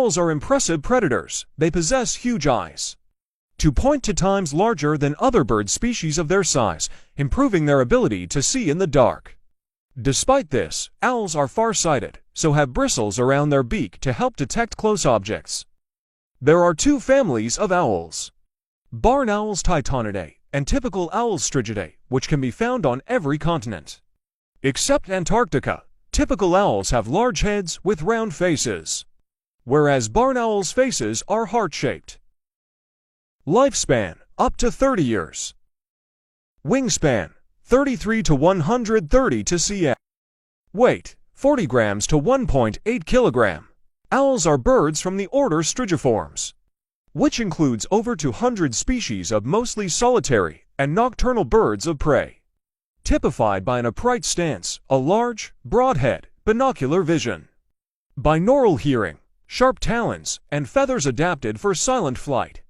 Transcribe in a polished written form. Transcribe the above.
Owls are impressive predators. They possess huge eyes, 2.2 times larger than other bird species of their size, improving their ability to see in the dark. Despite this, owls are far-sighted, so have bristles around their beak to help detect close objects. There are two families of owls: barn owls Titanidae and typical owls Strigidae, which can be found on every continent. Except Antarctica, typical owls have large heads with round faces, whereas barn owls' faces are heart-shaped. Lifespan, up to 30 years. Wingspan, 33 to 130 cm. Weight, 40 grams to 1.8 kilogram. Owls are birds from the order Strigiformes, which includes over 200 species of mostly solitary and nocturnal birds of prey, typified by an upright stance, a large, broad head, binocular vision, binaural hearing, sharp talons, and feathers adapted for silent flight.